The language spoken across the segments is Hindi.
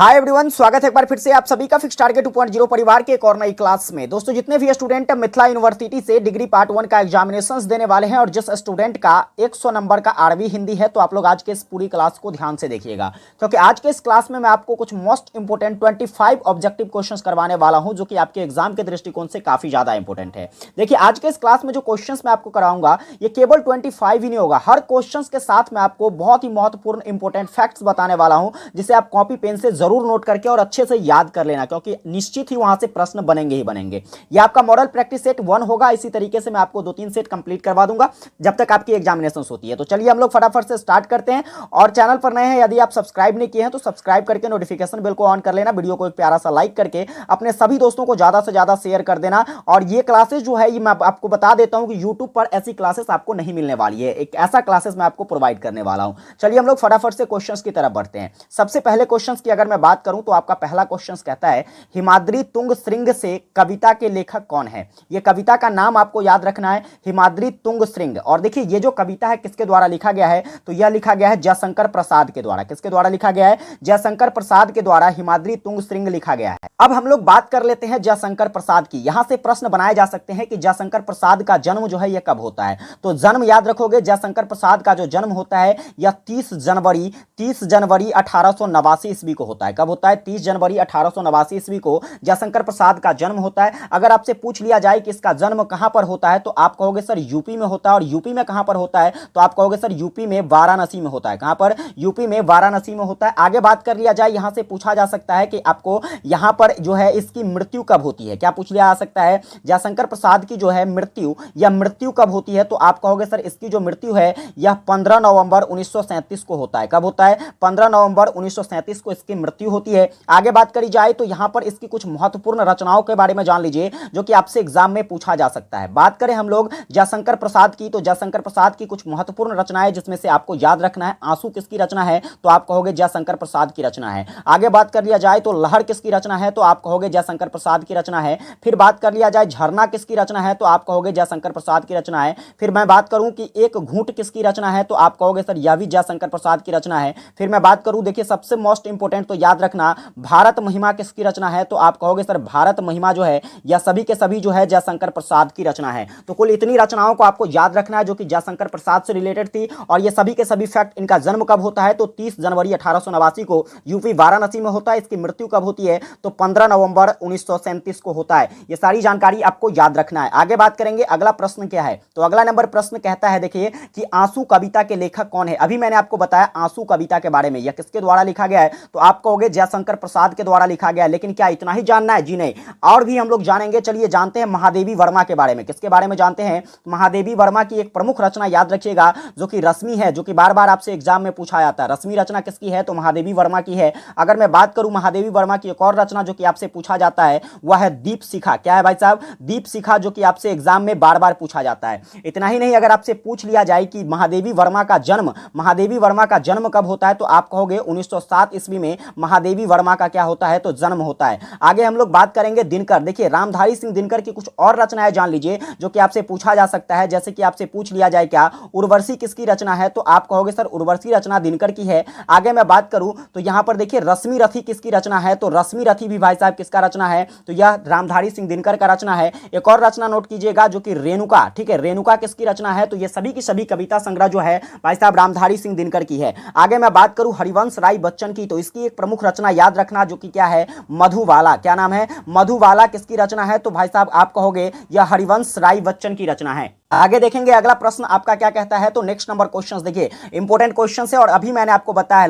हाय एवरीवन, स्वागत है एक बार फिर से आप सभी का फिक्स टारगेट 2.0 परिवार के एक और नई क्लास में। दोस्तों, जितने भी स्टूडेंट मिथिला यूनिवर्सिटी से डिग्री पार्ट 1 का एग्जामिनेशंस देने वाले हैं और जिस स्टूडेंट का 100 नंबर का आरवी हिंदी है, तो आप लोग आज के इस पूरी क्लास को ध्यान से देखिएगा, क्योंकि आज के इस क्लास में मैं आपको कुछ मोस्ट इंपोर्टेंट 25 ऑब्जेक्टिव क्वेश्चन करवाने वाला हूं, जो कि आपके एग्जाम के दृष्टिकोण से काफी ज्यादा इंपॉर्टेंट है। देखिए, आज के इस क्लास में जो क्वेश्चन मैं आपको कराऊंगा, ये केवल 25 ही नहीं होगा। हर क्वेश्चन के साथ मैं आपको बहुत ही महत्वपूर्ण इंपॉर्टेंट फैक्ट्स बताने वाला हूं, जिसे आप कॉपी पेन से जरूर नोट करके और अच्छे से याद कर लेना, क्योंकि निश्चित ही वहां से प्रश्न बनेंगे ही बनेंगे। ये आपका मॉडल प्रैक्टिस सेट 1 होगा। इसी तरीके से मैं आपको 2-3 सेट कंप्लीट करवा दूंगा जब तक आपकी एग्जामिनेशन होती है। तो चलिए हम लोग फटाफट से स्टार्ट करते हैं। और चैनल पर नए हैं, यदि आप सब्सक्राइब नहीं किए हैं तो सब्सक्राइब करके नोटिफिकेशन बेल को ऑन कर लेना। वीडियो को एक प्यारा सा लाइक करके अपने सभी दोस्तों को ज्यादा से ज्यादा शेयर कर देना। और ये क्लासेस जो है, ये मैं आपको बता देता हूं कि यूट्यूब पर ऐसी क्लासेस आपको नहीं मिलने वाली है। एक ऐसा क्लासेस मैं आपको प्रोवाइड करने वाला हूं। चलिए हम लोग फटाफट से क्वेश्चंस की तरफ बढ़ते हैं। सबसे पहले क्वेश्चंस की अगर मैं बात करूं तो आपका पहला क्वेश्चन कहता है, हिमाद्री तुंग श्रृंग से कविता के लेखक कौन है। यह कविता का नाम आपको याद रखना है, हिमाद्री तुंग श्रृंग। और देखिए, ये जो कविता है किसके द्वारा लिखा गया है, तो यह लिखा गया है जयशंकर प्रसाद के द्वारा। किसके द्वारा लिखा गया है? जयशंकर प्रसाद के द्वारा हिमाद्री तुंग श्रृंग लिखा गया है। अब हम लोग बात कर लेते हैं जयशंकर प्रसाद की। यहां से प्रश्न बनाए जा सकते हैं कि जयशंकर प्रसाद का जन्म जो है यह कब होता है। तो जन्म याद रखोगे, जयशंकर प्रसाद का जो जन्म होता है यह 30 जनवरी 1889 ईस्वी को होता है। कब होता है? 30 जनवरी 1889 ईस्वी को जयशंकर प्रसाद का जन्म होता है। अगर आपसे पूछ लिया जाए कि इसका जन्म कहां पर होता है, तो आप कहोगे सर यूपी में होता है। और यूपी में कहां पर होता है, तो आप कहोगे सर यूपी में वाराणसी में होता है। कहां पर? यूपी में वाराणसी में होता है। आगे बात कर लिया जाए, यहां से पूछा जा सकता है कि आपको यहां पर जो है इसकी मृत्यु कब होती है। क्या पूछ लिया जा सकता है? जयशंकर प्रसाद की जो है मृत्यु कब होती है, तो आप कहोगे सर इसकी जो मृत्यु है यह 15 नवंबर 1937 को होता है। कब होता है? 15 नवंबर 1937 को इसकी मृत्यु होती है। आगे बात करी जाए तो यहां पर इसकी कुछ महत्वपूर्ण रचनाओं के बारे में जान लीजिए, जो कि आपसे एग्जाम में पूछा जा सकता है। बात करें हम लोग जयशंकर प्रसाद की, तो जयशंकर प्रसाद की कुछ महत्वपूर्ण रचनाएं, जिसमें से आपको याद रखना है आंसू किसकी रचना है, तो आप कहोगे जयशंकर प्रसाद की रचना है। आगे बात कर लिया जाए तो लहर किसकी रचना है, तो आप कहोगे जयशंकर प्रसाद की रचना है। फिर बात कर लिया जाए झरना किसकी रचना है, तो आप कहोगे जयशंकर प्रसाद की रचना है। फिर मैं बात करूं कि एक घूंट किसकी रचना है, तो आप कहोगे सर यह भी जयशंकर प्रसाद की रचना है। फिर मैं बात करूं, देखिए सबसे मोस्ट इंपोर्टेंट तो याद रखना, भारत महिमा किसकी रचना है, तो आप कहोगे सर भारत महिमा जो है यह सभी के सभी जो है जयशंकर प्रसाद की रचना है। तो कुल इतनी रचनाओं को आपको याद रखना है, जो कि जयशंकर प्रसाद से रिलेटेड थी। और ये सभी के सभी फैक्ट, इनका जन्म कब होता है, तो 30 जनवरी 1889 को यूपी वाराणसी में होता है। इसकी मृत्यु कब होती है, तो 15 नवंबर 1937 को होता है। ये सारी जानकारी आपको याद रखना है। आगे बात करेंगे, अगला प्रश्न क्या है, तो अगला नंबर प्रश्न कहता है, देखिए कि आंसू कविता के लेखक कौन है। अभी मैंने आपको बताया आंसू कविता के बारे में, यह किसके द्वारा लिखा गया है, तो आप कहोगे जयशंकर प्रसाद के द्वारा लिखा गया है। लेकिन क्या इतना ही जानना है? जी नहीं, और भी हम लोग जानेंगे। चलिए जानते हैं महादेवी वर्मा के बारे में। किसके बारे में जानते हैं? महादेवी वर्मा की एक प्रमुख रचना याद रखिएगा, जो कि रश्मि है, जो कि बार बार आपसे एग्जाम में पूछा जाता है। रश्मि रचना किसकी है, तो महादेवी वर्मा की है। अगर मैं बात करूं महादेवी वर्मा की एक और रचना जो कि आपसे पूछा जाता है, वह है दीप शिखा। क्या है भाई साहब? दीप शिखा, जो कि आपसे एग्जाम में बार बार पूछा जाता है। इतना ही नहीं, अगर आपसे पूछ लिया जाए कि महादेवी वर्मा का जन्म कब होता है, तो आप कहोगे 1907 ईस्वी में महादेवी वर्मा का क्या होता है, तो जन्म होता है। आगे हम लोग बात करेंगे दिनकर। देखिए रामधारी सिंह दिनकर की कुछ और रचनाएं जान लीजिए, जो कि आपसे पूछा जा सकता है। जैसे कि आपसे पूछ लिया जाए क्या उर्वशी किसकी रचना है, तो आप कहोगे सर उर्वशी रचना दिनकर की है। आगे मैं बात करूं तो यहां पर देखिए रश्मि रथी किसकी रचना है, तो रश्मि रथी भी भाई साहब किसका रचना है, तो यह रामधारी सिंह दिनकर का रचना है। एक और रचना नोट कीजिएगा, जो कि रेणुका। ठीक है, रेणुका किसकी रचना है, तो ये सभी की सभी कविता संग्रह जो है भाई साहब रामधारी सिंह दिनकर की है। आगे मैं बात करूं हरिवंश राय बच्चन की, तो इसकी एक प्रमुख रचना याद रखना, जो कि क्या है, मधुबाला। क्या नाम है? मधुबाला किसकी रचना है, तो भाई साहब आप कहोगे यह हरिवंश राय बच्चन की रचना है। आगे देखेंगे अगला प्रश्न आपका क्या कहता है, तो नेक्स्ट नंबर क्वेश्चन देखिए इंपॉर्टेंट क्वेश्चन है। और अभी मैंने आपको बताया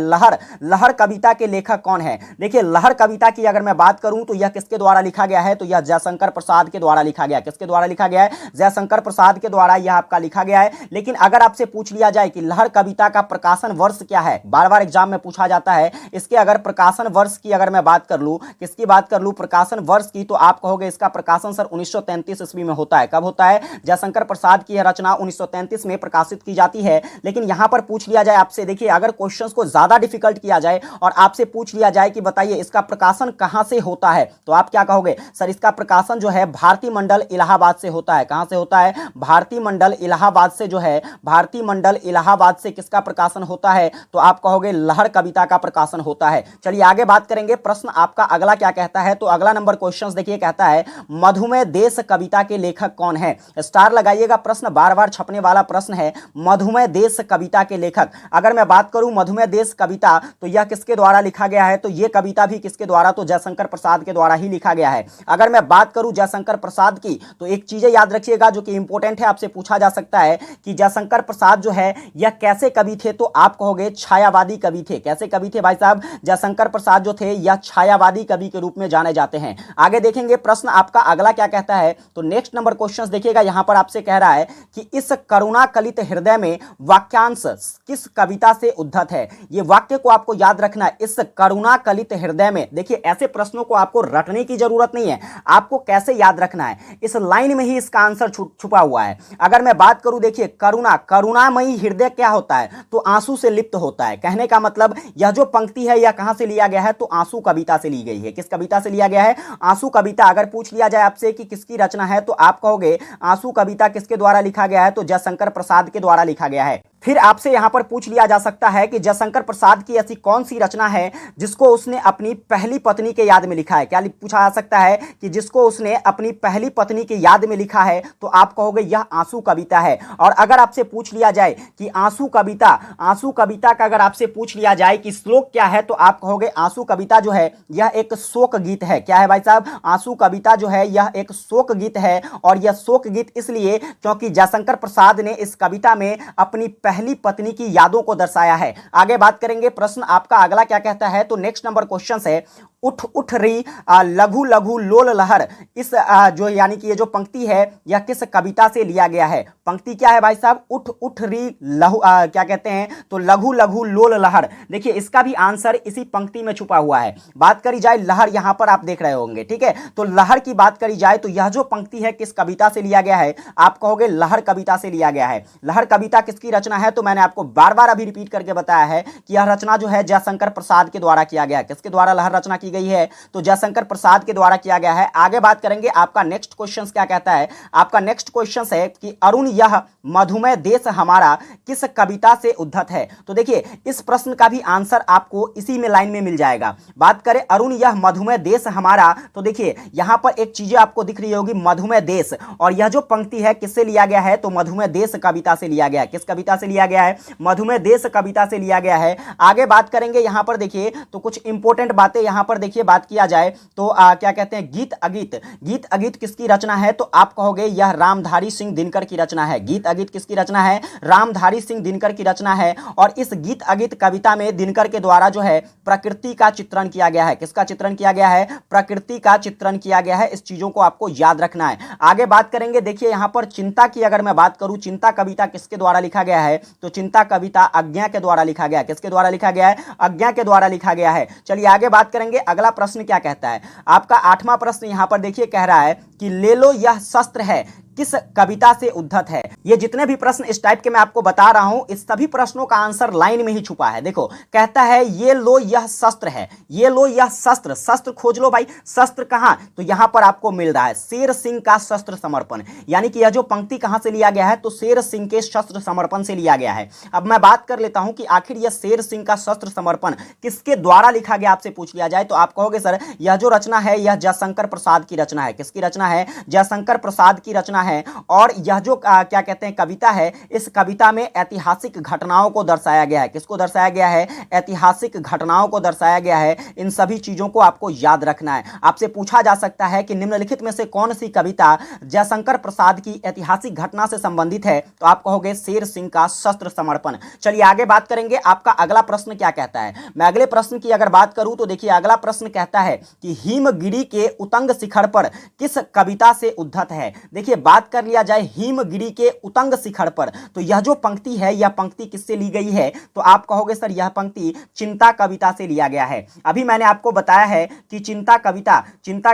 लहर कविता के लेखक कौन है। देखिए लहर कविता की अगर मैं बात करूं तो यह किसके द्वारा लिखा गया है, तो यह जयशंकर प्रसाद के द्वारा लिखा गया है। किसके द्वारा लिखा गया है? जयशंकर प्रसाद के द्वारा यह आपका लिखा गया है। लेकिन अगर आपसे पूछ लिया जाए कि लहर कविता का प्रकाशन वर्ष क्या है, बार बार एग्जाम में पूछा जाता है। इसके अगर प्रकाशन वर्ष की अगर मैं बात कर लूं, किसकी बात कर लूं प्रकाशन वर्ष की, तो आप कहोगे इसका प्रकाशन सर 1933 ईस्वी में होता है। कब होता है? जयशंकर प्रसाद प्रसाद की यह रचना 1933 में प्रकाशित की जाती है। लेकिन यहां पर पूछ लिया जाए आपसे, देखिए अगर क्वेश्चंस को ज्यादा डिफिकल्ट किया जाए और आपसे पूछ लिया जाए कि बताइए इसका प्रकाशन कहां से होता है, तो आप क्या कहोगे? सर इसका प्रकाशन जो है भारती मंडल इलाहाबाद से होता है। कहां से होता है? भारती मंडल इलाहाबाद से जो है, भारती मंडल इलाहाबाद से किसका प्रकाशन होता है? तो आप कहोगे लहर कविता का प्रकाशन होता है। चलिए आगे बात करेंगे। प्रश्न आपका अगला क्या कहता है? तो अगला नंबर क्वेश्चन देखिए, कहता है मधुमेह देश कविता के लेखक कौन है? स्टार लगाइएगा, प्रश्न बार बार छपने वाला प्रश्न है। मधुमेह देश कविता के लेखक, अगर मैं बात करूं मधुमेह देश कविता, तो यह किसके द्वारा लिखा गया है? तो यह कविता भी किसके द्वारा? तो जयशंकर प्रसाद के द्वारा ही लिखा गया है। अगर मैं बात करूं जयशंकर प्रसाद की, तो एक चीजें याद रखिएगा जो कि इंपॉर्टेंट है, आपसे पूछा जा सकता है कि जयशंकर प्रसाद जो है यह कैसे कवि थे? तो आप कहोगे छायावादी कवि थे। कैसे कवि थे भाई साहब? जयशंकर प्रसाद जो थे यह छायावादी कवि के रूप में जाने जाते हैं। आगे देखेंगे प्रश्न आपका अगला क्या कहता है। तो नेक्स्ट नंबर क्वेश्चन देखिएगा, यहां पर आपसे कह रहा है कि इस करुणा कलित हृदय में वाक्यांश किस कविता से उद्धत है? ये वाक्य को आपको याद रखना है, इस करुणा कलित हृदय में। देखिए ऐसे प्रश्नों को आपको रटने की जरूरत नहीं है, आपको कैसे याद रखना है, इस लाइन में ही इसका आंसर छुपा हुआ है। अगर मैं बात करूं, देखिए करुणा, करुणामयी हृदय क्या होता है? तो आंसू से लिप्त होता है। कहने का मतलब यह जो पंक्ति है यह कहां से लिया गया है? तो आंसू कविता से ली गई है। किस कविता से लिया गया है? आंसू कविता। अगर पूछ लिया जाए आपसे कि किसकी रचना है, तो आप कहोगे आंसू कविता किसके द्वारा लिखा गया है? तो जयशंकर प्रसाद के द्वारा लिखा गया है। फिर आपसे यहां पर पूछ लिया जा सकता है कि जयशंकर प्रसाद की ऐसी कौन सी रचना है जिसको उसने अपनी पहली पत्नी के याद में लिखा है? क्या पूछा जा सकता है कि जिसको उसने अपनी पहली पत्नी के याद में लिखा है? तो आप कहोगे यह आंसू कविता है। और अगर आपसे पूछ लिया जाए कि आंसू कविता का अगर आपसे पूछ लिया जाए कि श्लोक क्या है, तो आप कहोगे आंसू कविता जो है यह एक शोक गीत है। क्या है भाई साहब? आंसू कविता जो है यह एक शोक गीत है। और यह शोक गीत इसलिए क्योंकि जयशंकर प्रसाद ने इस कविता में अपनी पहली पत्नी की यादों को दर्शाया है। आगे बात करेंगे। प्रश्न आपका अगला क्या कहता है? तो नेक्स्ट नंबर क्वेश्चन है उठ उठ री लघु लघु लोल लहर। इस जो यानी कि ये जो पंक्ति है यह किस कविता से लिया गया है? पंक्ति क्या है भाई साहब? उठ उठ री लहु क्या कहते हैं? तो लघु लघु लोल लहर। देखिए इसका भी आंसर इसी पंक्ति में छुपा हुआ है। बात करी जाए लहर, यहां पर आप देख रहे होंगे, ठीक है। तो लहर की बात करी जाए तो यह जो पंक्ति है किस कविता से लिया गया है? आप कहोगे लहर कविता से लिया गया है। लहर कविता किसकी रचना है? तो मैंने आपको बार बार अभी रिपीट करके बताया है कि यह रचना जो है जयशंकर प्रसाद के द्वारा किया गया है। किसके द्वारा लहर रचना की गई है? तो जयशंकर प्रसाद के द्वारा किया गया है। आगे बात करेंगे। आपका नेक्स्ट क्वेश्चन क्या कहता है? आपका नेक्स्ट क्वेश्चन है कि अरुण यह मधुमेह देश हमारा किस कविता से उद्धत है? तो देखिए इस प्रश्न का भी आंसर आपको इसी में लाइन में मिल जाएगा। बात करें अरुण यह मधुमेह देश हमारा, तो देखिए यहां पर एक चीजें आपको दिख रही होगी, मधुमेह देश, और यह जो पंक्ति है किससे लिया गया है? तो मधुमेह देश कविता से लिया गया है। किस कविता से लिया गया है? मधुमेह देश कविता से लिया गया है। आगे बात करेंगे। यहां पर देखिए तो कुछ इंपॉर्टेंट बातें यहां पर देखिए बात किया जाए तो क्या कहते हैं, गीत अगीत। गीत अगीत किसकी रचना है? तो आप कहोगे यह रामधारी सिंह दिनकर की रचना है। गीत अगीत किसकी रचना है? रामधारी सिंह दिनकर की रचना है। और इस गीत अगीत कविता में दिनकर के द्वारा जो है प्रकृति का चित्रण किया गया है। किसका चित्रण किया गया है? प्रकृति का चित्रण किया गया है। इस चीजों को आपको याद रखना है। आगे बात करेंगे। देखिए यहां पर चिंता की अगर मैं बात करूं, चिंता कविता किसके द्वारा लिखा गया है? तो चिंता कविता अज्ञा के द्वारा लिखा गया है। किसके द्वारा लिखा गया है? अज्ञा के द्वारा लिखा गया है। चलिए आगे बात करेंगे। अगला प्रश्न क्या कहता है? आपका 8वां प्रश्न यहां पर देखिए कह रहा है कि ले लो यह शस्त्र है किस कविता से उद्धत है? ये जितने भी प्रश्न इस टाइप के मैं आपको बता रहा हूं, इस सभी प्रश्नों का आंसर लाइन में ही छुपा है। देखो कहता है ये लो यह शस्त्र है, ये लो यह शस्त्र। शस्त्र खोज लो भाई, शस्त्र कहां? तो यहां पर आपको मिल रहा है शेर सिंह का शस्त्र समर्पण। यानी कि यह जो पंक्ति कहां से लिया गया है? तो शेर सिंह के शस्त्र समर्पण से लिया गया है। अब मैं बात कर लेता हूं कि आखिर यह शेर सिंह का शस्त्र समर्पण किसके द्वारा लिखा गया, आपसे पूछ लिया जाए तो आप कहोगे सर यह जो रचना है यह जयशंकर प्रसाद की रचना है। किसकी रचना है? जयशंकर प्रसाद की रचना है। और यह जो क्या कहते हैं कविता है, इस कविता में ऐतिहासिक घटनाओं को दर्शाया गया है। किसको दर्शाया गया है? ऐतिहासिक घटनाओं को दर्शाया गया है। इन सभी चीजों को आपको याद रखना है। आपसे पूछा जा सकता है कि निम्नलिखित में से कौन सी कविता जयशंकर प्रसाद की ऐतिहासिक घटना से संबंधित है? तो आप कहोगे शेर सिंह का शस्त्र समर्पण। चलिए आगे बात करेंगे, आपका अगला प्रश्न क्या कहता है। मैं अगले प्रश्न की अगर बात करूं तो देखिए अगला प्रश्न कहता है कि हिमगिरी के उतंग शिखर पर किस कविता से उद्धत है। देखिए बात कर लिया जाए हिमगिरी के उतंग शिखर पर, तो यह जो पंक्ति है यह पंक्ति किससे ली गई है, तो आप कहोगे सर यह पंक्ति चिंता कविता से लिया गया है। अभी मैंने आपको बताया है कि चिंता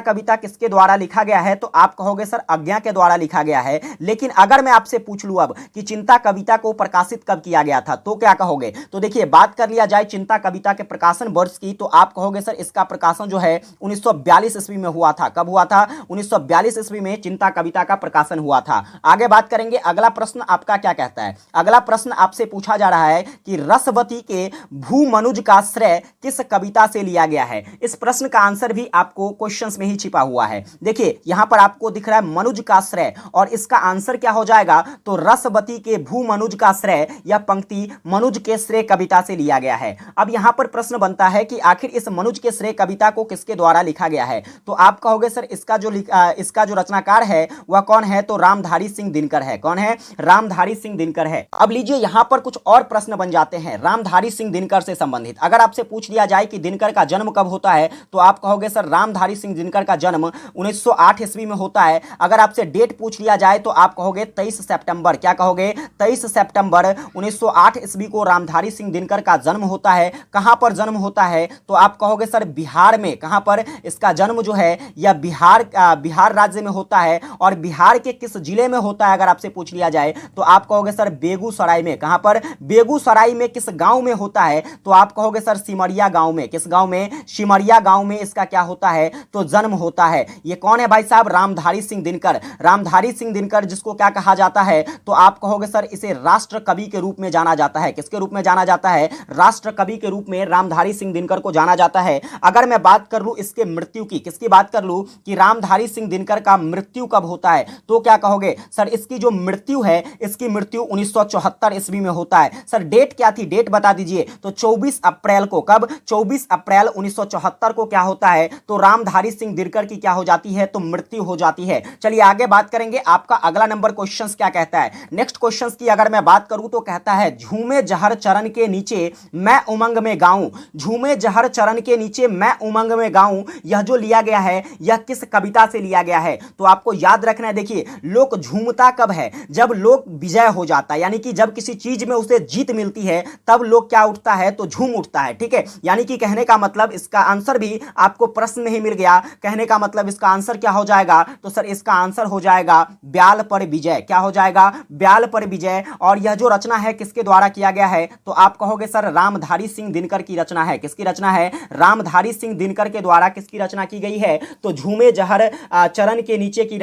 कविता किसके द्वारा लिखा गया है, तो आप कहोगे सर अज्ञा के द्वारा लिखा गया है। लेकिन अगर मैं आपसे पूछ लूं अब कि चिंता कविता को प्रकाशित कब किया गया था, तो क्या कहोगे। तो देखिए बात कर लिया जाए चिंता कविता के प्रकाशन वर्ष की, तो आप कहोगे सर इसका प्रकाशन जो है 1942 ईस्वी में हुआ था। कब हुआ था, 1942 ईस्वी में चिंता कविता का प्रकाशन हुआ था। आगे बात करेंगे, अगला प्रश्न आपका क्या कहता है। अगला प्रश्न आपसे पूछा जा रहा है कि रसवती के भूमनुज का श्रेय किस कविता से लिया गया है। इस प्रश्न का आंसर भी आपको क्वेश्चंस में ही छिपा हुआ है। देखिए यहां पर आपको दिख रहा है मनुज का श्रेय, और इसका आंसर क्या हो जाएगा, तो रसवती के भूमनुज का श्रेय, यह पंक्ति मनुज के श्रेय कविता से लिया गया है। अब यहां पर प्रश्न बनता है कि आखिर इस मनुज के श्रेय कविता को किसके द्वारा लिखा गया है, तो आप कहोगे सर इसका जो रचनाकार है वह कौन है, तो रामधारी सिंह दिनकर है। कौन है, रामधारी सिंह दिनकर है। अब लीजिए यहां पर कुछ और प्रश्न बन जाते हैं रामधारी सिंह दिनकर से संबंधित। अगर आपसे पूछ लिया जाए कि दिनकर का जन्म कब होता है, तो आप कहोगे सर रामधारी सिंह दिनकर का जन्म 1908 ईस्वी में होता है। अगर आपसे डेट पूछ लिया जाए तो आप कहोगे 23 सितंबर। क्या कहोगे, 23 सितंबर 1908 ईस्वी को रामधारी सिंह दिनकर का जन्म होता है। कहां पर जन्म होता है, तो आप कहोगे सर बिहार में। कहां पर इसका जन्म जो है यह बिहार राज्य में होता है, और बिहार के किस जिले में होता है अगर आपसे पूछ लिया जाए, तो आप कहोगे सर बेगूसराय में। कहां पर, बेगूसराय में। किस गांव में होता है, तो आप कहोगे सर सिमरिया गांव में। किस गांव में, सिमरिया गांव में इसका क्या होता है, तो जन्म होता है। ये कौन है भाई साहब, रामधारी सिंह दिनकर। रामधारी सिंह दिनकर जिसको क्या कहा जाता है, तो आप कहोगे सर इसे राष्ट्र कवि के रूप में जाना जाता है। किसके रूप में जाना जाता है, राष्ट्र कवि के रूप में रामधारी सिंह दिनकर को जाना जाता है। अगर मैं बात कर लूं इसके मृत्यु की, किसकी बात कर लूं कि रामधारी सिंह दिनकर का मृत्यु कब होता है, तो क्या कहोगे सर इसकी जो मृत्यु है, इसकी मृत्यु 1974 ईस्वी में होता है। सर डेट क्या थी, डेट बता दीजिए, तो 24 अप्रैल को। कब, 24 अप्रैल 1974 को क्या होता है, तो रामधारी सिंह दिनकर की क्या हो जाती है, तो मृत्यु हो जाती है। चलिए आगे बात करेंगे, आपका अगला नंबर क्वेश्चंस क्या कहता है। नेक्स्ट क्वेश्चंस की अगर मैं बात करूं तो कहता है झूमे जहर चरण के नीचे मैं उमंग में गाऊं। झूमे जहर चरण के नीचे मैं उमंग में गाऊं, यह जो लिया गया है यह किस कविता से लिया गया है, तो आपको याद रखना है। देखिए लोक झूमता कब है, जब लोक विजय हो जाता है, यानी कि जब किसी चीज में उसे जीत मिलती है तब लोग क्या उठता है, तो झूम उठता है। ठीक है, यानी कि कहने का मतलब इसका आंसर भी आपको प्रश्न में ही मिल गया। कहने का मतलब इसका आंसर क्या हो जाएगा, तो सर इसका आंसर हो जाएगा ब्याल पर विजय। क्या हो जाएगा, ब्याल पर विजय। और यह जो रचना है किसके द्वारा किया गया है, तो आप कहोगे सर रामधारी सिंह दिनकर की रचना है। किसकी रचना है, रामधारी सिंह दिनकर के द्वारा किसकी रचना की गई है, तो झूमे जहर चरण के नीचे की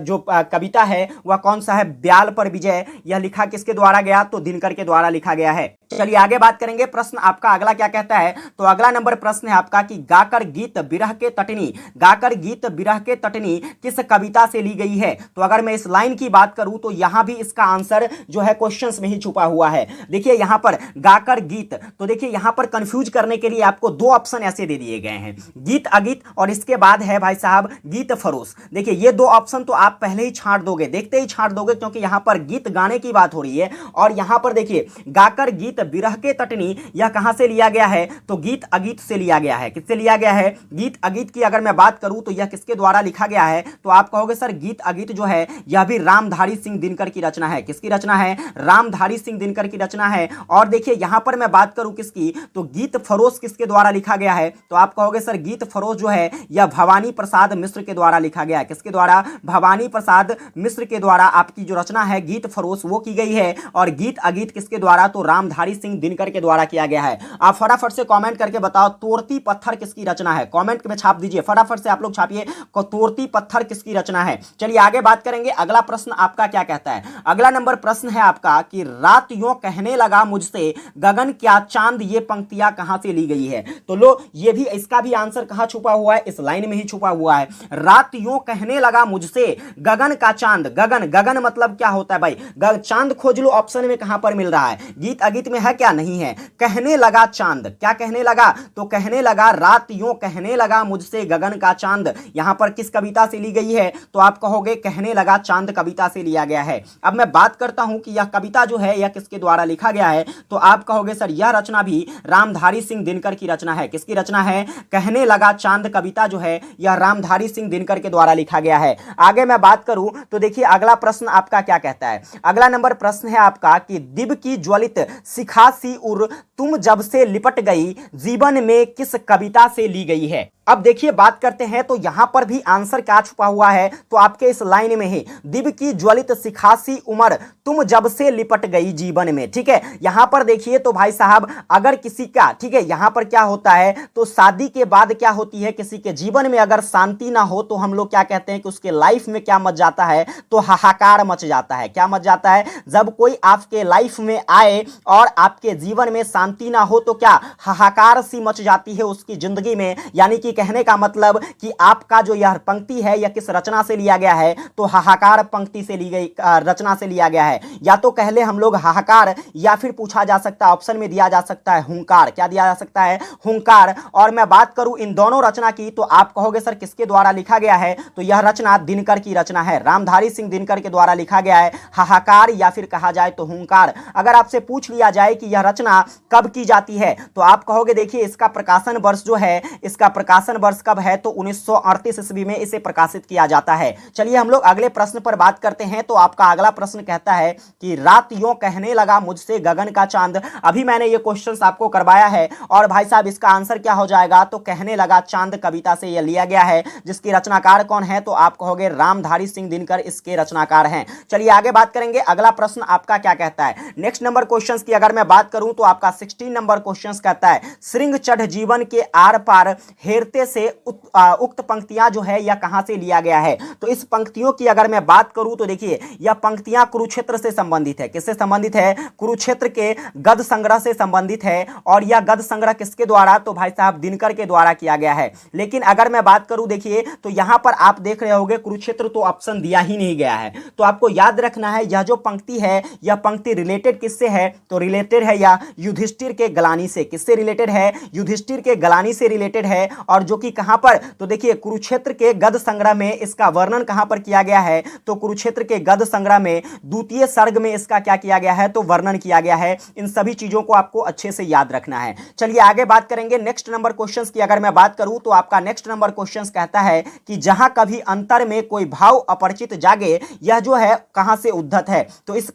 जो कविता है वह कौन सा है, ब्याल पर विजय। यह लिखा किसके द्वारा गया, तो दिनकर के द्वारा लिखा गया है। चलिए आगे बात करेंगे, प्रश्न आपका अगला क्या कहता है, तो अगला नंबर प्रश्न है आपका कि गाकर गीत बिरह के तटनी, गाकर गीत बिरह के तटनी किस कविता से ली गई है। तो अगर मैं इस लाइन की बात करूं तो यहां भी इसका आंसर जो है क्वेश्चंस में ही छुपा हुआ है। देखिए यहां पर गाकर गीत, तो देखिए यहां पर कंफ्यूज करने के लिए आपको दो ऑप्शन ऐसे दे दिए गए हैं, गीत अगीत और इसके बाद है भाई साहब गीत फरोश। देखिए ये दो ऑप्शन तो आप पहले ही छांट दोगे, देखते ही छांट दोगे, क्योंकि यहां पर गीत गाने की बात हो रही है। और यहां पर देखिए गाकर गीत बिरह के तटनी, यह कहां से लिया गया है, तो गीत अगीत से लिया गया है। किससे लिया गया है, गीत अगीत की अगर मैं बात करूं तो यह किसके द्वारा लिखा गया है, तो आप कहोगे सर गीत अगीत जो है यह भी रामधारी सिंह दिनकर की रचना है। किसकी रचना है, रामधारी सिंह दिनकर की रचना है। और देखिए यहां पर मैं बात करूं किसकी, तो गीत फरोश किसके द्वारा लिखा गया है, तो आप कहोगे सर गीत फरोश जो है यह भवानी प्रसाद मिश्र के द्वारा लिखा गया है। किसके द्वारा, भवानी प्रसाद मिश्र के द्वारा आपकी जो रचना है गीत फरोश वो की गई है। और गीत अगीत किसके द्वारा, तो रामधारी सिंह दिनकर के द्वारा किया गया है। आप फटाफट से कमेंट करके बताओ तोरती पत्थर किसकी रचना है, कमेंट में छाप दीजिए, फटाफट से आप लोग छापिए तोरती पत्थर किसकी रचना है। चलिए आगे बात करेंगे, अगला प्रश्न आपका क्या कहता है। अगला नंबर प्रश्न है आपका कि रात यूं कहने लगा मुझसे गगन क्या चांद, ये पंक्तियां कहां से ली गई है। तो लो ये भी, इसका भी आंसर कहां छुपा हुआ है, इस लाइन में ही छुपा हुआ है। रात यूं कहने लगा मुझसे गगन का चांद, गगन, गगन मतलब क्या होता है भाई, चांद खोज लो, ऑप्शन में कहां पर मिल रहा है, गीत अगीत में है क्या, नहीं है। कहने लगा चांद, क्या कहने लगा, तो कहने लगा रात यूं कहने लगा मुझसे गगन का चांद, यहां पर किस कविता से ली गई है, तो आप कहोगे कहने लगा चांद कविता से लिया गया है। अब मैं बात करता हूं कि यह कविता कविता जो है यह किसके द्वारा लिखा गया है? तो आप कहोगे सर यह रचना भी रामधारी सिंह दिनकर की रचना है। किसकी रचना है? कहने लगा चांद कविता जो है यह रामधारी सिंह दिनकर के द्वारा लिखा गया है। आगे मैं बात करूं तो देखिए अगला प्रश्न आपका क्या कहता है। अगला नंबर प्रश्न है आपका कि दिव्य की ज्वलित शिखा सी उर तुम जब से लिपट गई जीवन में किस कविता से ली गई है? अब देखिए बात करते हैं तो यहां पर भी आंसर क्या छुपा हुआ है? तो आपके इस लाइन में ही दिव्य की ज्वलित शिखासी उम्र तुम जब से लिपट गई जीवन में, ठीक है। यहां पर देखिए तो भाई साहब अगर किसी का, ठीक है, यहां पर क्या होता है तो शादी के बाद क्या होती है, किसी के जीवन में अगर शांति ना हो तो हम लोग क्या कहते हैं कि उसके लाइफ में क्या मच जाता है? तो हाहाकार मच जाता है। क्या मच जाता है? जब कोई आपके लाइफ में आए और आपके जीवन में शांति ना हो तो क्या हाहाकार सी मच जाती है उसकी जिंदगी में। यानी कि कहने का मतलब कि आपका जो यह पंक्ति है यह किस रचना से लिया गया है? तो हाहाकार पंक्ति से ली गई रचना से लिया गया है। या तो कह ले हम लोग हाहाकार, या फिर पूछा जा सकता है, ऑप्शन में दिया जा सकता है हुंकार। क्या दिया जा सकता है? हुंकार। और मैं बात करूं इन दोनों रचना की तो आप कहोगे सर किसके द्वारा लिखा गया है? तो यह रचना दिनकर की रचना है, रामधारी सिंह दिनकर के द्वारा लिखा गया है। हाहाकार या फिर कहा जाए तो हुंकार। अगर आपसे पूछ लिया जाए कि यह रचना कब की जाती है तो आप कहोगे देखिए इसका प्रकाशन वर्ष जो है, इसका प्रकाशन वर्ष कब है? तो 1938 ईस्वी में इसे प्रकाशित किया जाता है। चलिए हम लोग अगले प्रश्न पर बात करते हैं। तो आपका अगला प्रश्न कहता है कि रात यूं कहने लगा मुझसे गगन का चांद। अभी मैंने ये क्वेश्चंस आपको करवाया है और भाई साहब इसका आंसर क्या हो जाएगा? तो कहने लगा चांद कविता से यह लिया गया है, जिसकी रचनाकार कौन है? तो आप कहोगे रामधारी सिंह दिनकर इसके रचनाकार हैं। चलिए आगे बात करेंगे। अगला प्रश्न आपका क्या कहता है? नेक्स्ट नंबर क्वेश्चंस की अगर मैं बात करूं तो आपका 16 नंबर क्वेश्चंस कहता है श्रृंग चढ़ जीवन के आर पार हेरते से उक्त पंक्तियां जो है यह कहां से लिया गया है? तो इस पंक्तियों की अगर मैं बात करूं तो देखिए यह पंक्तियां कुरुक्षेत्र से संबंधित है। किससे संबंधित है? कुरुक्षेत्र के गद संग्रह से संबंधित है। और यह गद संग्रह किसके द्वारा? तो भाई साहब दिनकर के द्वारा किया गया है। लेकिन अगर मैं बात करूं देखिए तो यहां पर आप देख रहे होंगे कुरुक्षेत्र तो ऑप्शन दिया ही नहीं गया है। तो आपको याद रखना है यह जो पंक्ति है यह पंक्ति रिलेटेड किससे है? तो रिलेटेड है या युधिष्ठिर के गलानी से। किससे रिलेटेड है? युधिष्ठिर के गलानी से रिलेटेड है। और जो कि कहां पर? तो देखिए कुरुक्षेत्र के गद संग्रह में इसका वर्णन कहां पर किया गया है? तो कुरुक्षेत्र के गद संग्रह में द्वितीय सर्ग में इसका क्या किया गया है? तो वर्णन किया गया है। इन सभी चीजों को आपको अच्छे से याद रखना है। चलिए आगे बात करेंगे नेक्स्ट नंबर क्वेश्चंस की अगर मैं बात करूं तो आपका नेक्स्ट नंबर क्वेश्चंस कहता है कि जहां कभी अंतर में कोई भाव अपरिचित जागे यह जो है कहां से उद्धत है? तो इस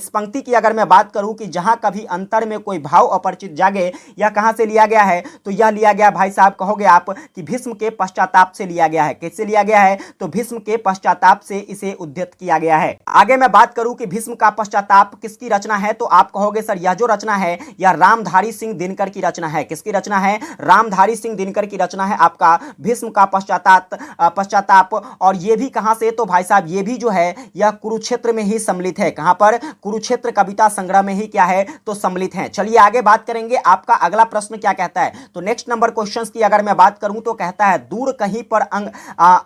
पंक्ति की अगर मैं बात करूं कि जहां कभी अंतर में कोई भाव अपरिचित जागे यह कहां से लिया गया है? तो यह लिया गया भाई साहब कहोगे आप कि भीष्म के पश्चाताप से लिया गया है। किससे लिया गया है? तो भीष्म के पश्चाताप से इसे उद्धृत किया गया है। आगे मैं बात करूं कि भीष्म का पश्चाताप किसकी रचना है? तो आप कहोगे सर यह जो रचना है यह रामधारी सिंह दिनकर की रचना है। किसकी रचना है? रामधारी सिंह दिनकर की रचना है आपका भीष्म का पश्चाताप। और यह भी कहां से? तो भाई साहब यह भी जो है यह कुरुक्षेत्र में ही सम्मिलित है। कहां पर? कुरुक्षेत्र कविता संग्रह में ही क्या है? तो सम्मिलित है। चलिए आगे बात करेंगे। आपका अगला प्रश्न क्या कहता है? तो नेक्स्ट नंबर क्वेश्चंस की अगर मैं बात करूं तो कहता है दूर कहीं पर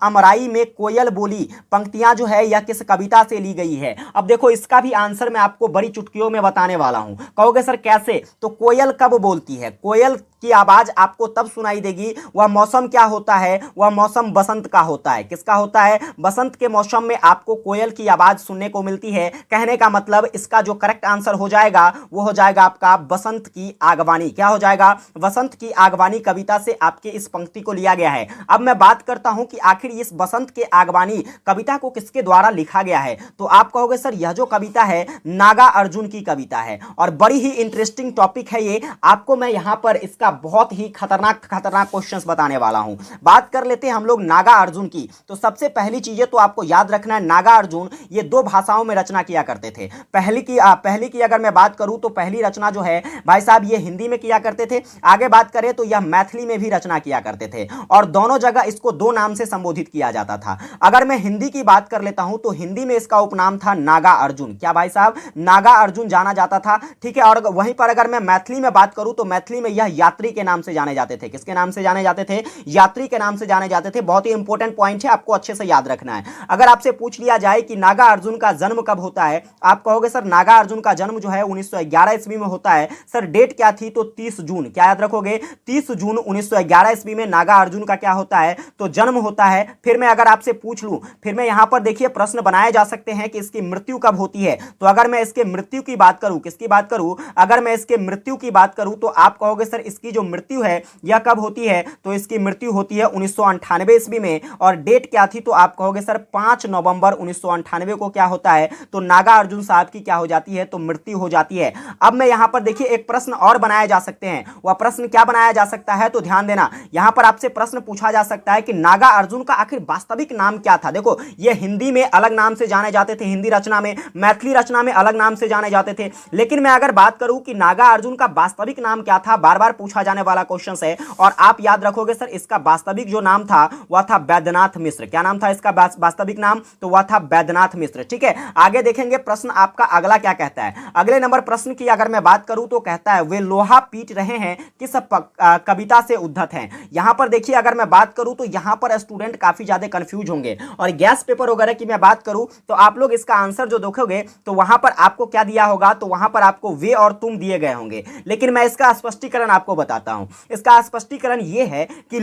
अमराई में कोयल बोली पंक्तियां जो है यह किस कविता से ली गई है? अब देखो इसका भी आंसर मैं आपको बड़ी चुटकियों में बताने वाला हूं। कहोगे सर कैसे? तो कोयल कब बोलती है? कोयल की आवाज आपको तब सुनाई देगी, वह मौसम क्या होता है? वह मौसम बसंत का होता है। किसका होता है? बसंत के मौसम में आपको कोयल की आवाज सुनने को मिलती है। कहने का मतलब इसका जो करेक्ट आंसर हो जाएगा वो हो जाएगा आपका बसंत की आगवानी। क्या हो जाएगा? बसंत की आगवानी कविता से आपके इस पंक्ति को लिया गया है। अब मैं बात करता हूं कि आखिर इस बसंत के आगवानी कविता को किसके द्वारा लिखा गया है? तो आप कहोगे सर यह जो कविता है नागा अर्जुन की कविता है। और बड़ी ही इंटरेस्टिंग टॉपिक है ये। आपको मैं यहां पर इसका बहुत ही खतरनाक क्वेश्चंस बताने वाला हूं। बात कर लेते हैं हम लोग नागा अर्जुन की। तो सबसे पहली चीजें तो आपको याद रखना है नागा अर्जुन ये दो भाषाओं में रचना किया करते थे। पहली की अगर मैं बात करूं तो पहली रचना जो है भाई साहब ये हिंदी में किया करते थे। आगे बात करें तो यह मैथिली में भी रचना किया करते थे और दोनों जगह इसको दो नाम से संबोधित किया जाता था। अगर मैं हिंदी की बात कर लेता हूं तो हिंदी में इसका उपनाम था नागा अर्जुन। क्या भाई साहब? नागा अर्जुन जाना जाता था। ठीक है। और वहीं पर अगर मैं मैथिली में बात करूं तो मैथिली में यह यात्री के नाम से जाने जाते थे। किसके नाम से जाने जाते थे? यात्री के नाम से जाने जाते थे। बहुत ही इंपॉर्टेंट पॉइंट है, आपको अच्छे से याद रखना है। अगर आपसे पूछ लिया जाए कि नागा अर्जुन का जन्म कब होता है, आप कहोगे सर नागा अर्जुन का जन्म जो है 1911 ईस्वी में होता है। सर डेट क्या थी? तो 30 जून। क्या याद रखोगे? 30 जून 1911 ईस्वी में नागा अर्जुन का क्या होता है, तो जन्म होता है। फिर मैं अगर आपसे पूछ लूं, फिर मैं यहां पर देखिए प्रश्न बनाए जा सकते हैं कि इसकी मृत्यु कब होती है। तो अगर मैं इसके मृत्यु की बात करूं, किसकी बात करूं, अगर मैं इसके मृत्यु की बात करूं तो आप कहोगे सर इसकी जो मृत्यु है यह कब होती है, तो इसकी मृत्यु होती है 1998 ईस्वी में। और डेट क्या थी, तो आप कहोगे सर 5 नवंबर 1998 को क्या होता है, तो नागा अर्जुन साहब की क्या हो जाती है, तो मृत्यु हो जाती है। अब मैं यहां पर देखिए एक प्रश्न और बनाया जा सकते हैं। वह प्रश्न क्या बनाया जा सकता है, तो ध्यान देना, यहां पर आपसे प्रश्न पूछा जा सकता है कि नागा अर्जुन का आखिर वास्तविक नाम क्या था। देखो ये हिंदी में अलग नाम से जाने जाते थे, हिंदी रचना में, मैथिली रचना में अलग नाम से जाने जाते थे। लेकिन मैं अगर बात करूं कि नागा अर्जुन का वास्तविक नाम क्या था, बार बार पूछा जाने वाला क्वेश्चन है। और आप याद रखोगे सर इसका वास्तविक जो नाम था वह था बैद्यनाथ मिश्र। क्या नाम था इसका वास्तविक नाम, तो वह था बैद्यनाथ मिश्र। ठीक है, आगे देखेंगे प्रश्न आपका अगला क्या कहता है। अगले नंबर प्रश्न की अगर मैं बात करूं तो कहता है वे लोहा पीट रहे हैं किस कविता से उद्धत हैं। यहां पर देखिए अगर मैं बात करूं तो यहां पर स्टूडेंट काफी ज्यादा कंफ्यूज होंगे। और गैस पेपर वगैरह की मैं बात करूं तो आप लोग इसका आंसर जो देखोगे तो वहां पर आपको क्या दिया होगा, तो वहां पर आपको वे और तुम दिए गए होंगे। लेकिन मैं इसका स्पष्टीकरण आपको बताता हूं। इसका स्पष्टीकरण यह है कि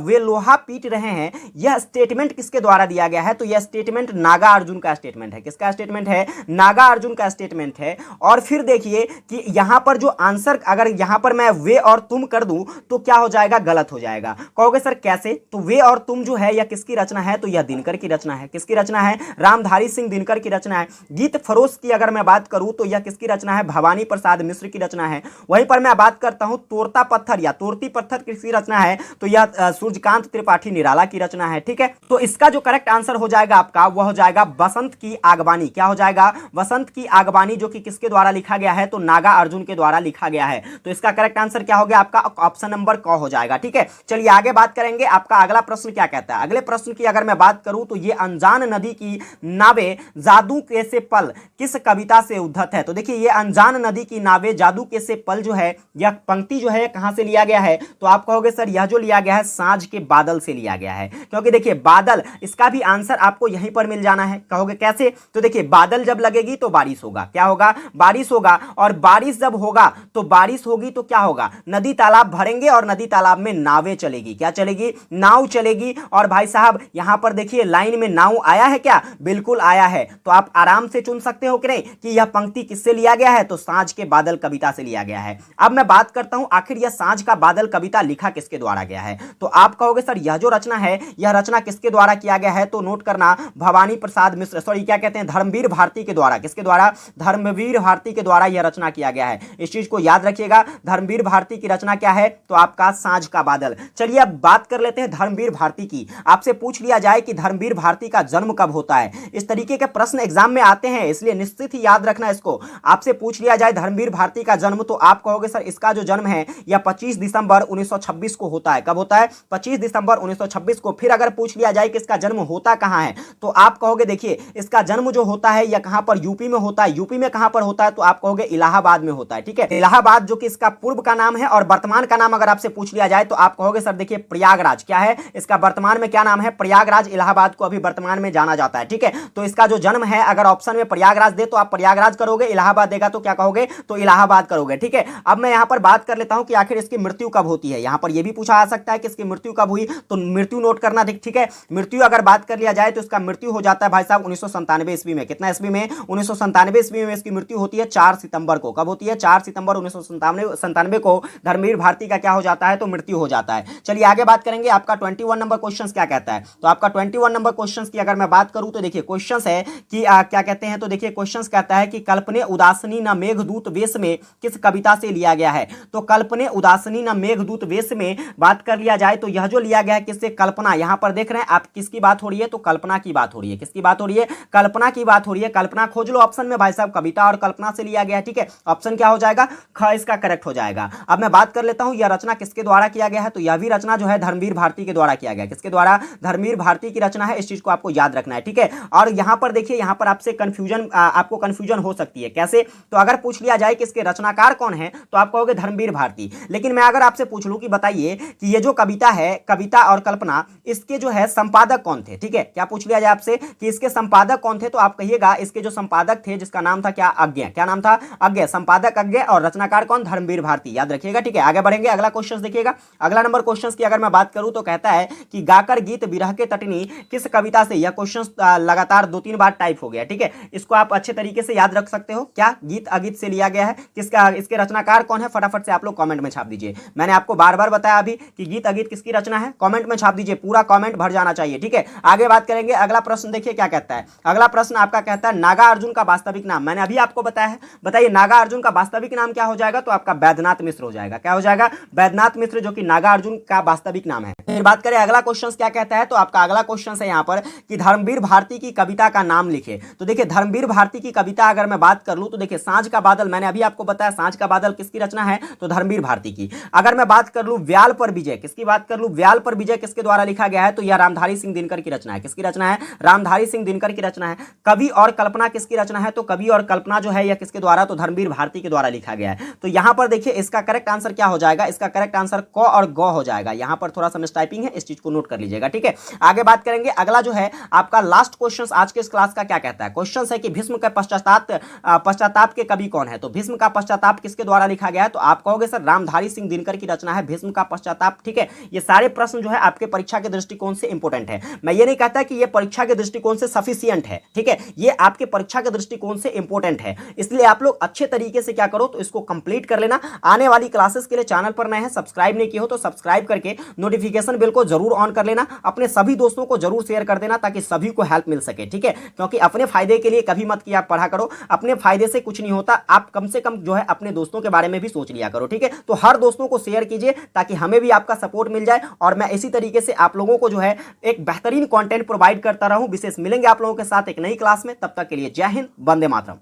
वे लोहा पीट रहे हैं, यह स्टेटमेंट किसके द्वारा दिया गया है, तो यह स्टेटमेंट नागा अर्जुन का स्टेटमेंट है। किसका स्टेटमेंट है, नागा अर्जुन का स्टेटमेंट है। और फिर देखिए कि यहां पर जो आंसर अगर यहां पर मैं वे और तुम कर दूं तो क्या हो जाएगा, गलत हो जाएगा। कहोगे सर कैसे, तो वे और तुम जो है यह किसकी रचना है, तो यह दिनकर की रचना है। किसकी रचना है, रामधारी सिंह दिनकर की रचना है। गीत फरोश की अगर मैं बात करूं तो यह किसकी रचना है, भवानी प्रसाद मिश्र की रचना है। वहीं पर मैं बात करता हूं तोरता पत्थर या तोरती पत्थर किसकी रचना है, तो यह सूर्यकांत त्रिपाठी निराला की रचना है। ठीक है, तो इसका जो करेक्ट आंसर हो जाएगा आपका वह हो जाएगा बसंत की आगबानी। क्या हो जाएगा, बसंत की आगबानी, जो कि किसके द्वारा लिखा गया है, तो नागा अर्जुन के द्वारा लिखा गया है। तो इसका करेक्ट आंसर क्या हो गया आपका, ऑप्शन नंबर क हो जाएगा। ठीक है, चलिए आगे बात करेंगे। आपका अगला प्रश्न क्या कहता है। अगले प्रश्न की अगर मैं बात करूं तो ये अनजान नदी की नावे जादू के से पल किस कविता से उद्धत है। तो देखिए ये अनजान नदी की नावे जादू के से पल जो है, यह पंक्ति जो है कहां से लिया गया है, तो आप कहोगे सर यह जो लिया गया है साँझ के बादल से लिया गया है। क्योंकि देखिए बादल, इसका भी आंसर आपको यहीं पर मिल जाना है। कहोगे कैसे, तो देखिए बादल जब लगेगी तो बारिश होगा। क्या होगा, बारिश होगा। और बारिश जब होगा तो बारिश होगी तो क्या होगा, नदी तालाब भरेंगे और नदी तालाब में नावें चलेगी। क्या चलेगी, नाव चलेगी। और भाई साहब यहां पर देखिए लाइन में नाव आया है क्या, बिल्कुल आया है। तो आप आराम से चुन सकते हो कि नहीं कि यह पंक्ति किससे लिया गया है, तो साँझ के बादल कविता से लिया गया है। अब मैं बात करता हूं आखिर यह साँझ का बादल कविता लिखा किसके द्वारा गया है। तो आप कहोगे सर यह जो रचना है यह रचना किसके द्वारा किया गया है, तो नोट करना भवानी प्रसाद मिश्र, सॉरी क्या कहते हैं, धर्मवीर भारती के द्वारा। किसके द्वारा, धर्मवीर भारती के द्वारा यह रचना किया गया है। इस चीज को याद रखिएगा, धर्मवीर भारती की रचना क्या है, तो आपका साँझ का बादल। चलिए अब बात कर लेते हैं धर्मवीर भारती की। आपसे पूछ लिया जाए कि धर्मवीर भारती का जन्म कब होता है। इस तरीके के प्रश्न एग्जाम में आते हैं, इसलिए निश्चित ही याद रखना इसको। आपसे पूछ लिया जाए धर्मवीर भारती का जन्म, तो आप कहोगे सर इसका जो जन्म है यह 25 दिसंबर 1926 को होता है। कब होता है, 25 दिसंबर 1926 को। फिर अगर पूछ लिया जाए कि इसका जन्म होता कहां है, तो आप कहोगे देखिए इसका जन्म जो होता है यह कहां पर, यूपी में होता है। यूपी में कहां पर होता है, तो आप कहोगे इलाहाबाद में होता है। ठीक है, इलाहाबाद जो कि इसका पूर्व का नाम है। और वर्तमान का नाम अगर आपसे पूछ लिया जाए तो आप कहोगे सर देखिए प्रयागराज। क्या है इसका वर्तमान में क्या नाम है, प्रयागराज। इलाहाबाद को अभी वर्तमान में जाना जाता है। ठीक है, तो इसका जो जन्म है अगर ऑप्शन में प्रयागराज दे तो आप प्रयागराज करोगे, इलाहाबाद देगा तो क्या कहोगे, तो इलाहाबाद करोगे। ठीक है, अब मैं यहां पर बात कर लेता हूं कि आखिर इसकी मृत्यु कब होती है। यहां पर यह भी पूछा जा सकता है कि इसकी मृत्यु कब हुई, तो मृत्यु नोट करना। ठीक है, मृत्यु अगर बात कर लिया जाए तो इसका मृत्यु हो जाता है भाई साहब 1997 ईस्वी में। कितना ईस्वी में, 1997 ईस्वी में इसकी मृत्यु होती है 4 सितंबर को। कब होती है, 4 सितंबर 1997 को धर्मवीर भारती का क्या हो जाता है, तो मृत्यु हो जाता है। चलिए आगे बात करेंगे। आपका 21 नंबर क्वेश्चन क्या कहता है। तो आपका 21 नंबर क्वेश्चन की अगर मैं बात करूं तो देखिए क्वेश्चन है कि क्या कहते हैं, तो देखिए क्वेश्चन कहता है कि कल्पने उदासनी न मेघदूत वेश में किस कविता से लिया गया है। तो कल्पने उदासनी न मेघदूत वेश में बात कर लिया जाए तो यह जो लिया गया है किससे, कल्पना। यहां पर देख रहे हैं आप किसकी बात हो रही है, तो कल्पना की बात हो रही है। किसकी बात हो रही है, कल्पना की बात हो रही है। कल्पना खोज लो ऑप्शन में भाई साहब, कविता और कल्पना से लिया गया। ठीक है, ऑप्शन क्या हो जाएगा, ख इसका करेक्ट हो जाएगा। अब मैं बात कर लेता हूं यह रचना किसके द्वारा किया गया है। तो यह भी रचना जो है धर्मवीर भारती के द्वारा किया गया। किसके द्वारा, धर्मवीर भारती की रचना है। इस चीज को आपको याद रखना है। ठीक है, और यहां पर देखिए यहां पर आपसे आपको कंफ्यूजन हो सकती है। कैसे, तो अगर पूछ लिया जाए कि इसके रचनाकार कौन है तो आप कहोगे धर्मवीर भारती। लेकिन मैं अगर आपसे पूछ लूं कि बताइए कि ये जो कविता है, कविता और कल्पना, इसके जो है संपादक कौन थे। ठीक है, क्या पूछ लिया जाए आपसे कि इसके संपादक कौन थे, तो आप कहिएगा इसके जो संपादक थे जिसका नाम था क्या, अज्ञ। क्या नाम था, अज्ञ। संपादक अज्ञ और रचनाकार कौन, धर्मवीर भारती। याद रखिएगा। ठीक है, आगे बढ़ेंगे। अगला क्वेश्चन देखिएगा। अगला 11 नंबर क्वेश्चन की अगर मैं बात करूं तो कहता है कि गाकर गीत विरह के तटनी किस कविता से। यह क्वेश्चन लगातार 2-3 बार टाइप हो गया, ठीक है। इसको आप अच्छे तरीके से याद रख सकते हो। क्या गीत अगीत से लिया गया है, किसका, इसके रचनाकार कौन है, फटाफट से आप लोग कमेंट में छाप दीजिए। मैंने आपको बार बार बताया अभी कि गीत अगीत किसकी रचना है, कमेंट में छाप दीजिए, पूरा कमेंट भर जाना चाहिए, ठीक है। आगे बात करेंगे। अगला प्रश्न देखिए क्या कहता है। अगला प्रश्न आपका कहता है नागार्जुन का वास्तविक नाम। मैंने अभी आपको बताया है, बताइए नागार्जुन का वास्तविक नाम क्या हो जाएगा, तो आपका बैद्यनाथ मिश्र हो जाएगा। क्या हो जाएगा, बैद्यनाथ मिश्र, जो कि नागार्जुन का वास्तविक नाम है। फिर बात करें अगला क्वेश्चन क्या कहता है, तो आपका अगला क्वेश्चन है यहां पर कि धर्मवीर भारती की कविता का नाम लिखे। तो देखिए धर्मवीर भारती की कविता अगर मैं बात कर लूं तो देखिए सांझ का बादल, मैंने अभी आपको बताया सांझ का बादल किसकी रचना है, तो धर्मवीर भारती की। अगर मैं बात कर लूं व्याल पर विजय, किसकी बात कर लूं, व्याल पर विजय किसके द्वारा लिखा गया है, तो यह रामधारी सिंह दिनकर की रचना है। किसकी रचना है, रामधारी सिंह दिनकर की रचना है। कवि और कल्पना किसकी रचना है, तो कवि और कल्पना जो है यह किसके द्वारा, तो धर्मवीर भारती के द्वारा लिखा गया है। तो यहां पर देखिए इसका करेक्ट आंसर क्या हो जाएगा, इसका करेक्ट आंसर क और ग हो जाएगा। यहां पर थोड़ा सा मिस टाइपिंग है, इस चीज को नोट कर लीजिएगा, ठीक है। आगे बात करेंगे। अगला जो है आपका लास्ट क्वेश्चन आज के इस क्लास का क्या कहता है। क्वेश्चन है कि भीष्म का पश्चाताप के कवि कौन है। तो भीष्म का पश्चाताप किसके द्वारा लिखा गया है, तो आप कहोगे सर रामधारी सिंह दिनकर की रचना है भीष्म का पश्चाताप, ठीक है। ये सारे प्रश्न जो है आपके परीक्षा के दृष्टिकोण से इंपॉर्टेंट है। मैं ये नहीं कहता कि ये परीक्षा के दृष्टिकोण से सफिशियंट है, ठीक है, ये आपके परीक्षा के दृष्टिकोण से इंपॉर्टेंट है। इसलिए आप लोग अच्छे तरीके से क्या करो, तो इसको कंप्लीट कर लेना। आने वाली क्लासेस के लिए चैनल पर नए हैं, सब्सक्राइब नहीं किए हो तो सब्सक्राइब करके नोटिफिकेशन बिल को जरूर ऑन कर लेना। अपने सभी दोस्तों को जरूर शेयर कर देना ताकि सभी को हेल्प मिल सके, ठीक है। क्योंकि अपने फायदे के लिए कभी मत कि आप पढ़ा करो, अपने फायदे से कुछ नहीं होता। आप कम से कम जो है अपने दोस्तों के बारे में भी सोच लिया करो, ठीक है। तो हर दोस्तों को शेयर कीजिए ताकि हमें भी आपका सपोर्ट मिल जाए और मैं इसी तरीके से आप लोगों को जो है एक बेहतरीन कंटेंट प्रोवाइड करता रहूं। विशेष मिलेंगे आप लोगों के साथ एक नई क्लास में, तब तक के लिए जय हिंद, वंदे मातरम।